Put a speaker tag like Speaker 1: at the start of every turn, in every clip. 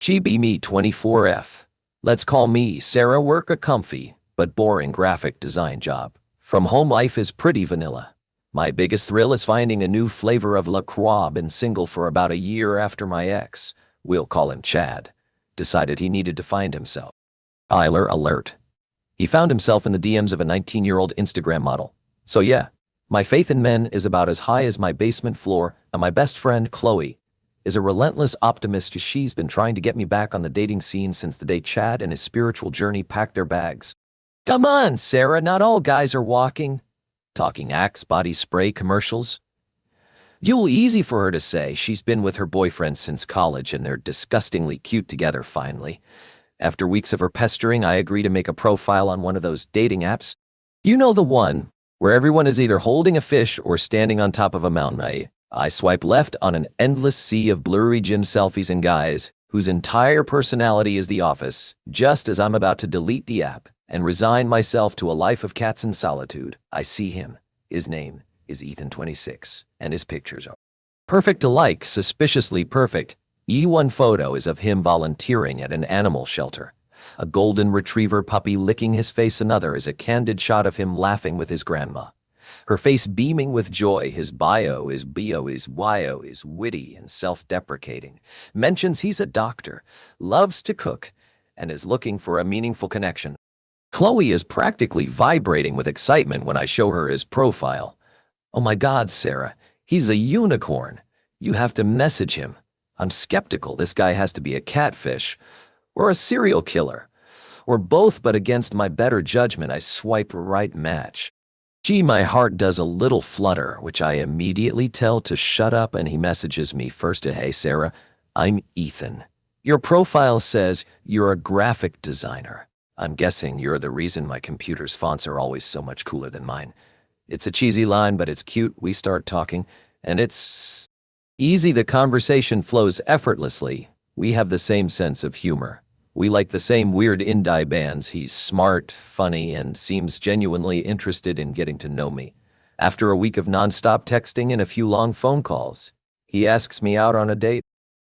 Speaker 1: She be me 24F. Let's call me Sarah, work a comfy but boring graphic design job. From home life is pretty vanilla. My biggest thrill is finding a new flavor of La Croix. Been single for about a year after my ex, we'll call him Chad, decided he needed to find himself. Tyler alert. He found himself in the DMs of a 19-year-old Instagram model. So yeah, my faith in men is about as high as my basement floor, and my best friend, Chloe, is a relentless optimist. She's been trying to get me back on the dating scene since the day Chad and his spiritual journey packed their bags. Come on, Sarah, not all guys are talking Axe body spray commercials. You'll easy for her to say. She's been with her boyfriend since college and they're disgustingly cute together finally. After weeks of her pestering, I agree to make a profile on one of those dating apps. You know, the one where everyone is either holding a fish or standing on top of a mountain. I swipe left on an endless sea of blurry gym selfies and guys whose entire personality is The Office. Just as I'm about to delete the app and resign myself to a life of cats and solitude, I see him. His name is Ethan, 26, and his pictures are perfect alike, suspiciously perfect. One photo is of him volunteering at an animal shelter. A golden retriever puppy licking his face. Another is a candid shot of him laughing with his grandma, her face beaming with joy. His bio is witty and self-deprecating. Mentions he's a doctor, loves to cook, and is looking for a meaningful connection. Chloe is practically vibrating with excitement when I show her his profile. Oh my God, Sarah, he's a unicorn. You have to message him. I'm skeptical. This guy has to be a catfish or a serial killer or both, but against my better judgment, I swipe right, match. Gee, my heart does a little flutter, which I immediately tell to shut up, and he messages me first to, hey Sarah, I'm Ethan. Your profile says you're a graphic designer. I'm guessing you're the reason my computer's fonts are always so much cooler than mine. It's a cheesy line, but it's cute. We start talking, and it's easy. The conversation flows effortlessly. We have the same sense of humor. We like the same weird indie bands. He's smart, funny, and seems genuinely interested in getting to know me. After a week of nonstop texting and a few long phone calls, he asks me out on a date.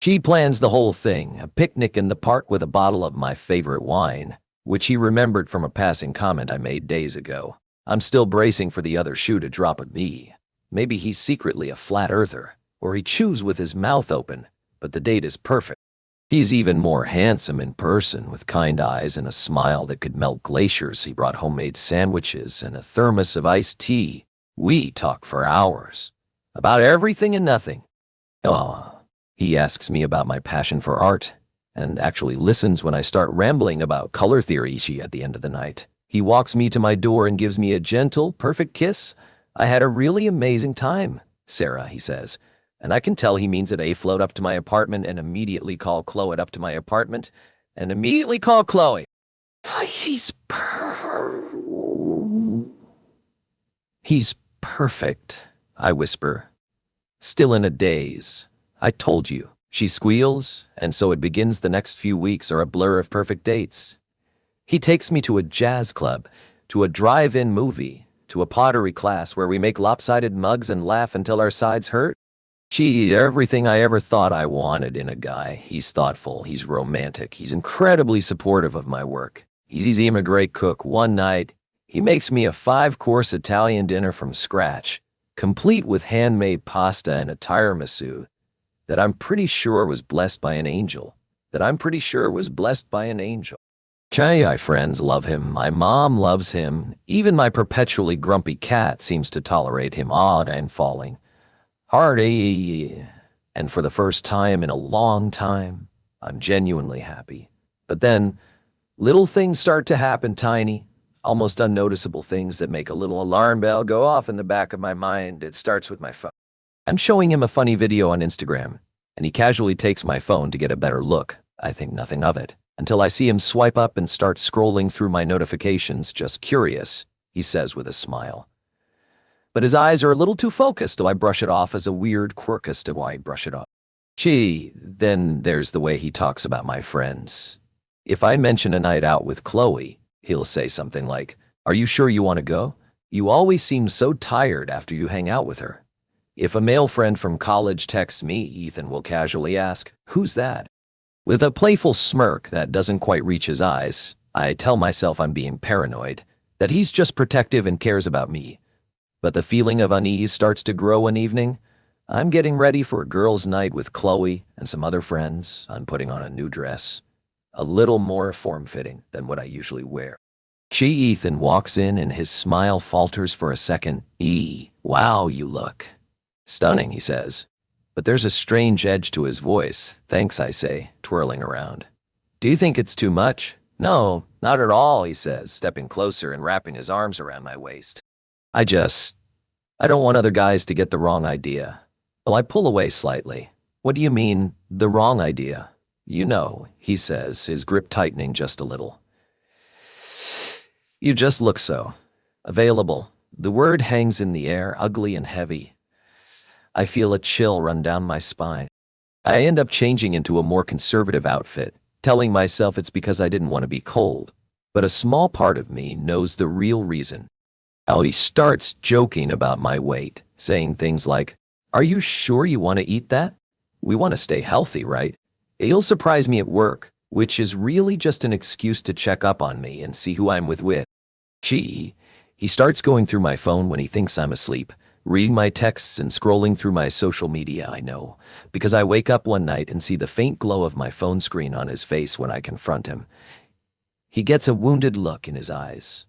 Speaker 1: She plans the whole thing, a picnic in the park with a bottle of my favorite wine, which he remembered from a passing comment I made days ago. I'm still bracing for the other shoe to drop at me. Maybe he's secretly a flat earther, or he chews with his mouth open, but the date is perfect. He's even more handsome in person, with kind eyes and a smile that could melt glaciers. He brought homemade sandwiches and a thermos of iced tea. We talk for hours, about everything and nothing. He asks me about my passion for art, and actually listens when I start rambling about color theory. At the end of the night, he walks me to my door and gives me a gentle, perfect kiss. I had a really amazing time, Sarah, he says. And I can tell he means it. Float up to my apartment and immediately call Chloe. Up to my apartment and immediately call Chloe. He's perfect, I whisper, still in a daze. I told you, she squeals, and so it begins. The next few weeks are a blur of perfect dates. He takes me to a jazz club, to a drive-in movie, to a pottery class where we make lopsided mugs and laugh until our sides hurt. Everything I ever thought I wanted in a guy. He's thoughtful, he's romantic, he's incredibly supportive of my work. He's even a great cook. One night, he makes me a 5-course Italian dinner from scratch, complete with handmade pasta and a tiramisu that I'm pretty sure was blessed by an angel. My friends love him, my mom loves him, even my perpetually grumpy cat seems to tolerate him. Odd and falling. And for the first time in a long time, I'm genuinely happy. But then, little things start to happen, tiny, almost unnoticeable things that make a little alarm bell go off in the back of my mind. It starts with my phone. I'm showing him a funny video on Instagram, and he casually takes my phone to get a better look. I think nothing of it, until I see him swipe up and start scrolling through my notifications. Just curious, he says with a smile. But his eyes are a little too focused, so I brush it off as a weird quirk as to why I brush it off. Then there's the way he talks about my friends. If I mention a night out with Chloe, he'll say something like, "Are you sure you want to go? You always seem so tired after you hang out with her." If a male friend from college texts me, Ethan will casually ask, "Who's that?" With a playful smirk that doesn't quite reach his eyes, I tell myself I'm being paranoid, that he's just protective and cares about me. But the feeling of unease starts to grow one evening. I'm getting ready for a girls' night with Chloe and some other friends. I'm putting on a new dress, a little more form-fitting than what I usually wear. Ethan walks in and his smile falters for a second. Wow, you look stunning, he says. But there's a strange edge to his voice. Thanks, I say, twirling around. Do you think it's too much? No, not at all, he says, stepping closer and wrapping his arms around my waist. I don't want other guys to get the wrong idea. Well, I pull away slightly. What do you mean, the wrong idea? You know, he says, his grip tightening just a little. You just look so available. The word hangs in the air, ugly and heavy. I feel a chill run down my spine. I end up changing into a more conservative outfit, telling myself it's because I didn't want to be cold. But a small part of me knows the real reason. He starts joking about my weight, saying things like, "Are you sure you want to eat that? We want to stay healthy, right?" He'll surprise me at work, which is really just an excuse to check up on me and see who I'm with. He starts going through my phone when he thinks I'm asleep, reading my texts and scrolling through my social media. I know, because I wake up one night and see the faint glow of my phone screen on his face when I confront him. He gets a wounded look in his eyes.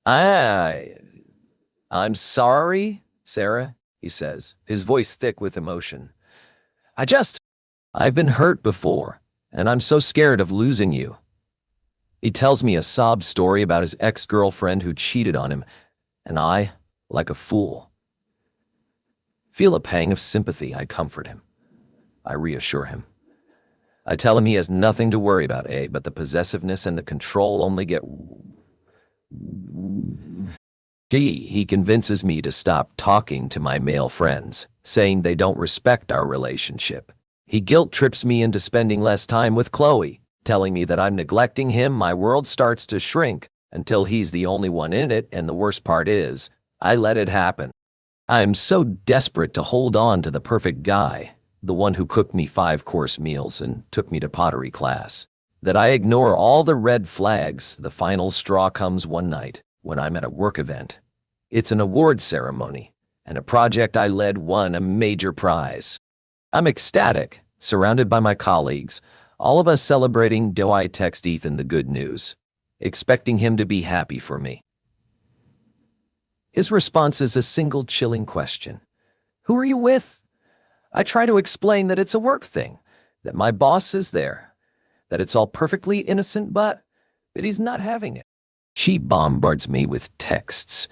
Speaker 1: I'm sorry, Sarah, he says, his voice thick with emotion. I've been hurt before, and I'm so scared of losing you. He tells me a sob story about his ex-girlfriend who cheated on him, and I, like a fool, feel a pang of sympathy. I comfort him. I reassure him. I tell him he has nothing to worry about, but the possessiveness and the control only get... He convinces me to stop talking to my male friends, saying they don't respect our relationship. He guilt trips me into spending less time with Chloe, telling me that I'm neglecting him. My world starts to shrink until he's the only one in it, and the worst part is, I let it happen. I'm so desperate to hold on to the perfect guy, the one who cooked me 5-course meals and took me to pottery class, that I ignore all the red flags. The final straw comes one night when I'm at a work event. It's an award ceremony, and a project I led won a major prize. I'm ecstatic, surrounded by my colleagues, all of us celebrating. I text Ethan the good news, expecting him to be happy for me. His response is a single chilling question. Who are you with? I try to explain that it's a work thing, that my boss is there, that it's all perfectly innocent, but he's not having it. She bombards me with texts,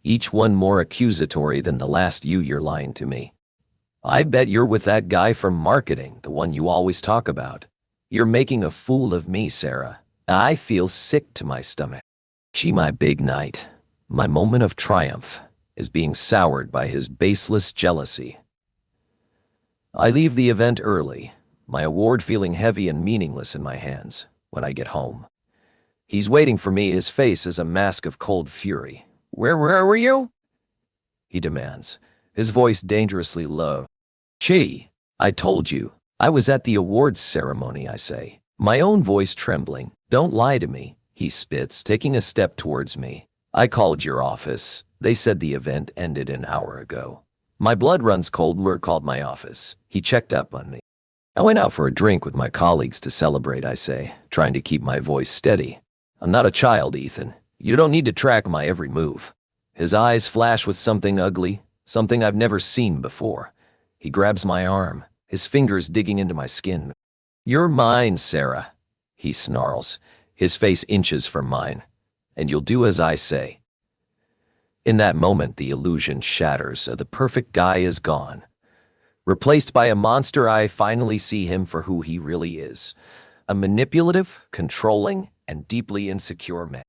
Speaker 1: each one more accusatory than the last. You're lying to me. I bet you're with that guy from marketing, the one you always talk about. You're making a fool of me, Sarah. I feel sick to my stomach. My big night, my moment of triumph, is being soured by his baseless jealousy. I leave the event early, my award feeling heavy and meaningless in my hands. When I get home, he's waiting for me. His face is a mask of cold fury. Where were you? He demands, his voice dangerously low. I told you. I was at the awards ceremony, I say, my own voice trembling. Don't lie to me, he spits, taking a step towards me. I called your office. They said the event ended an hour ago. My blood runs cold. Word called my office. He checked up on me. I went out for a drink with my colleagues to celebrate, I say, trying to keep my voice steady. I'm not a child, Ethan. You don't need to track my every move. His eyes flash with something ugly, something I've never seen before. He grabs my arm, his fingers digging into my skin. You're mine, Sarah, he snarls, his face inches from mine. And you'll do as I say. In that moment, the illusion shatters. The perfect guy is gone. Replaced by a monster, I finally see him for who he really is. A manipulative, controlling, and deeply insecure man.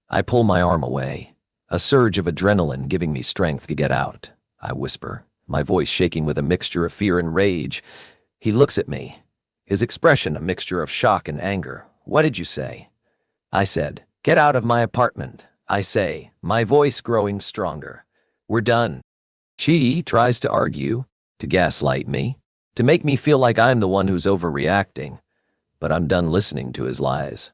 Speaker 1: I pull my arm away, a surge of adrenaline giving me strength to get out. I whisper, my voice shaking with a mixture of fear and rage. He looks at me, his expression a mixture of shock and anger. What did you say? I said, get out of my apartment. I say, my voice growing stronger. We're done. She tries to argue, to gaslight me. to make me feel like I'm the one who's overreacting, but I'm done listening to his lies.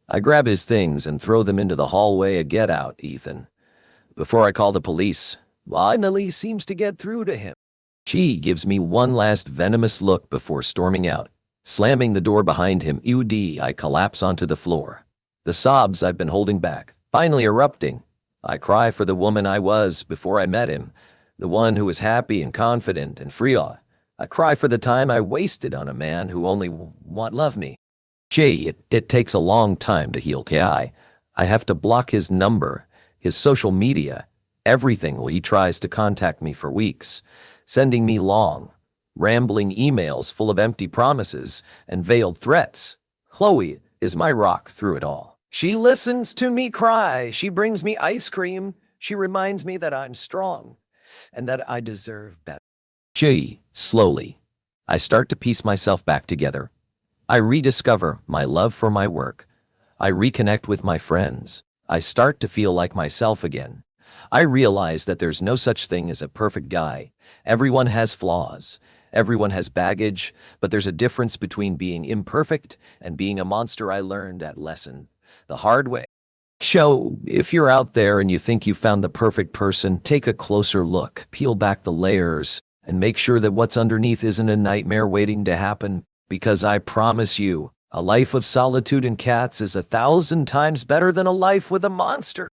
Speaker 1: I grab his things and throw them into the hallway. Get out, Ethan, before I call the police. Finally seems to get through to him. She gives me one last venomous look before storming out, slamming the door behind him. I collapse onto the floor. The sobs I've been holding back, finally erupting. I cry for the woman I was before I met him, the one who was happy and confident and free. I cry for the time I wasted on a man who only love me. It takes a long time to heal. I have to block his number, his social media, everything. He tries to contact me for weeks, sending me long, rambling emails full of empty promises and veiled threats. Chloe is my rock through it all. She listens to me cry. She brings me ice cream. She reminds me that I'm strong and that I deserve better. Slowly, I start to piece myself back together. I rediscover my love for my work. I reconnect with my friends. I start to feel like myself again. I realize that there's no such thing as a perfect guy. Everyone has flaws. Everyone has baggage, but there's a difference between being imperfect and being a monster. I learned that lesson the hard way. If you're out there and you think you found the perfect person, take a closer look, peel back the layers, and make sure that what's underneath isn't a nightmare waiting to happen. Because I promise you, a life of solitude and cats is 1,000 times better than a life with a monster.